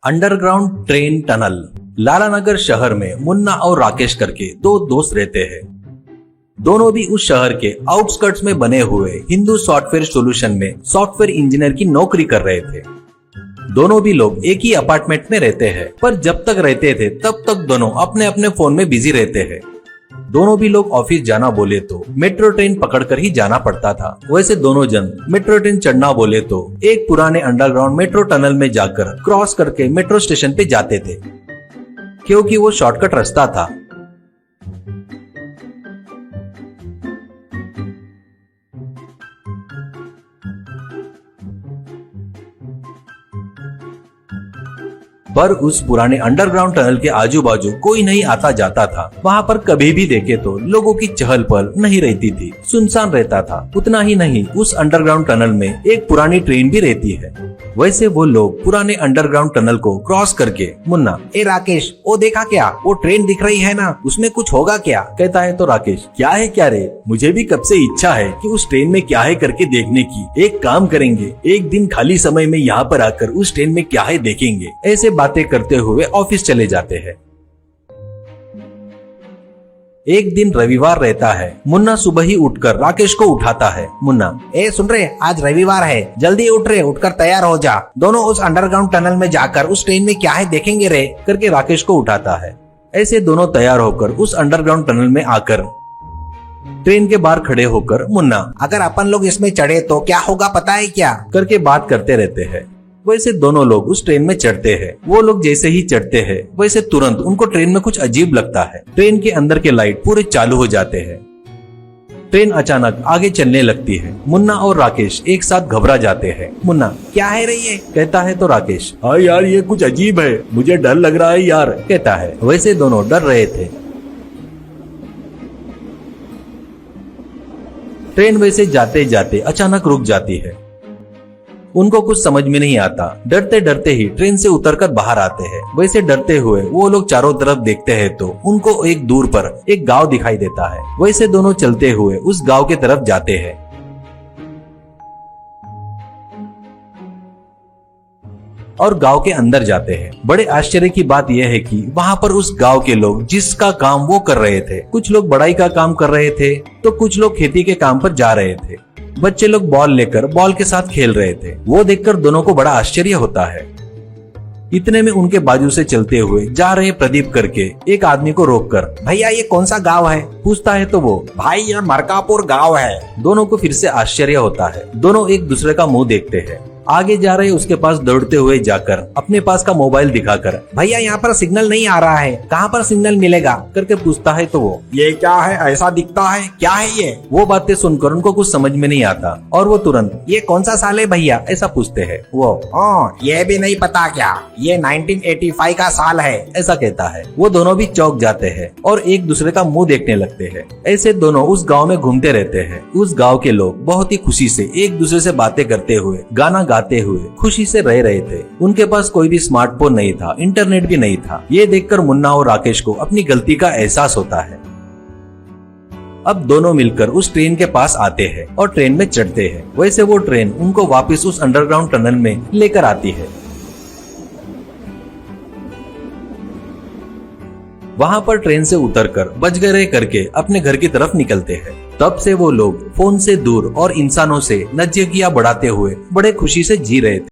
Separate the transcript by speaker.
Speaker 1: Underground train tunnel. Lalanagar शहर में मुन्ना और राकेश करके दो दोस्त रहते हैं। दोनों भी उस शहर के आउटस्कर्ट्स में बने हुए हिंदू सॉफ्टवेयर सॉल्यूशन में सॉफ्टवेयर इंजीनियर की नौकरी कर रहे थे। दोनों भी लोग एक ही अपार्टमेंट में रहते हैं, पर जब तक रहते थे तब तक दोनों अपने अपने फोन में बिजी रहते हैं। दोनों भी लोग ऑफिस जाना बोले तो मेट्रो ट्रेन पकड़कर ही जाना पड़ता था। वैसे दोनों जन मेट्रो ट्रेन चढ़ना बोले तो एक पुराने अंडरग्राउंड मेट्रो टनल में जाकर क्रॉस करके मेट्रो स्टेशन पे जाते थे, क्योंकि वो शॉर्टकट रास्ता था। पर उस पुराने अंडरग्राउंड टनल के आजू बाजू कोई नहीं आता जाता था। वहाँ पर कभी भी देखे तो लोगों की चहल पहल नहीं रहती थी, सुनसान रहता था। उतना ही नहीं, उस अंडरग्राउंड टनल में एक पुरानी ट्रेन भी रहती है। वैसे वो लोग पुराने अंडरग्राउंड टनल को क्रॉस करके मुन्ना,
Speaker 2: ए राकेश, वो देखा क्या? वो ट्रेन दिख रही है ना, उसमें कुछ होगा क्या?
Speaker 1: कहता है तो राकेश, क्या है क्या रे, मुझे भी कब से इच्छा है कि उस ट्रेन में क्या है करके देखने की। एक काम करेंगे, एक दिन खाली समय में यहाँ पर आकर उस ट्रेन में क्या है देखेंगे। ऐसे बातें करते हुए ऑफिस चले जाते हैं। एक दिन रविवार रहता है। मुन्ना सुबह ही उठकर राकेश को उठाता है। मुन्ना,
Speaker 2: ए सुन रहे, आज रविवार है, जल्दी उठ रहे, उठकर तैयार हो जा, दोनों उस अंडरग्राउंड टनल में जाकर उस ट्रेन में क्या है देखेंगे रे,
Speaker 1: करके राकेश को उठाता है। ऐसे दोनों तैयार होकर उस अंडरग्राउंड टनल में आकर ट्रेन के बाहर खड़े होकर मुन्ना,
Speaker 2: अगर अपन लोग इसमें चढ़े तो क्या होगा पता है क्या,
Speaker 1: करके बात करते रहते हैं। वैसे दोनों लोग उस ट्रेन में चढ़ते हैं। वो लोग जैसे ही चढ़ते हैं वैसे तुरंत उनको ट्रेन में कुछ अजीब लगता है। ट्रेन के अंदर के लाइट पूरे चालू हो जाते हैं। ट्रेन अचानक आगे चलने लगती है। मुन्ना और राकेश एक साथ घबरा जाते हैं। मुन्ना,
Speaker 2: क्या है रे ये?
Speaker 1: कहता है तो राकेश, हाँ यार, ये कुछ अजीब है, मुझे डर लग रहा है यार, कहता है। वैसे दोनों डर रहे थे। ट्रेन वैसे जाते जाते अचानक रुक जाती है। उनको कुछ समझ में नहीं आता। डरते डरते ही ट्रेन से उतरकर बाहर आते हैं। वैसे डरते हुए वो लोग चारों तरफ देखते हैं तो उनको एक दूर पर एक गांव दिखाई देता है। वैसे दोनों चलते हुए उस गांव के तरफ जाते हैं। और गांव के अंदर जाते हैं। बड़े आश्चर्य की बात यह है कि वहां पर उस गांव के लोग जिसका काम वो कर रहे थे, कुछ लोग बढ़ाई का काम कर रहे थे तो कुछ लोग खेती के काम पर जा रहे थे। बच्चे लोग बॉल लेकर बॉल के साथ खेल रहे थे। वो देखकर दोनों को बड़ा आश्चर्य होता है। इतने में उनके बाजू से चलते हुए जा रहे प्रदीप करके एक आदमी को रोककर,
Speaker 2: भैया ये कौन सा गांव है,
Speaker 1: पूछता है तो वो,
Speaker 2: भाई ये मरकापुर गांव है।
Speaker 1: दोनों को फिर से आश्चर्य होता है। दोनों एक दूसरे का मुंह देखते हैं। आगे जा रहे उसके पास दौड़ते हुए जाकर अपने पास का मोबाइल दिखाकर,
Speaker 2: भैया यहाँ पर सिग्नल नहीं आ रहा है, कहाँ पर सिग्नल मिलेगा,
Speaker 1: करके पूछता है तो वो,
Speaker 2: ये क्या है, ऐसा दिखता है, क्या है ये?
Speaker 1: वो बातें सुनकर उनको कुछ समझ में नहीं आता और वो तुरंत,
Speaker 2: ये कौन सा साल है भैया,
Speaker 1: ऐसा पूछते हैं। वो,
Speaker 2: ये भी नहीं पता क्या, ये 1985 का साल है,
Speaker 1: ऐसा कहता है। वो दोनों भी चौंक जाते हैं और एक दूसरे का मुंह देखने लगते हैं। ऐसे दोनों उस गाँव में घूमते रहते हैं। उस गाँव के लोग बहुत ही खुशी से एक दूसरे से बातें करते हुए, गाना गाते हुए खुशी से रह रहे थे। उनके पास कोई भी स्मार्टफोन नहीं था, इंटरनेट भी नहीं था। ये देखकर मुन्ना और राकेश को अपनी गलती का एहसास होता है। अब दोनों मिलकर उस ट्रेन के पास आते हैं और ट्रेन में चढ़ते हैं। वैसे वो ट्रेन उनको वापस उस अंडरग्राउंड टनल में लेकर आती है। वहां पर ट्रेन से उतरकर बच गए करके अपने घर की तरफ निकलते हैं। तब से वो लोग फोन से दूर और इंसानों से नजदीकियां बढ़ाते हुए बड़े खुशी से जी रहे थे।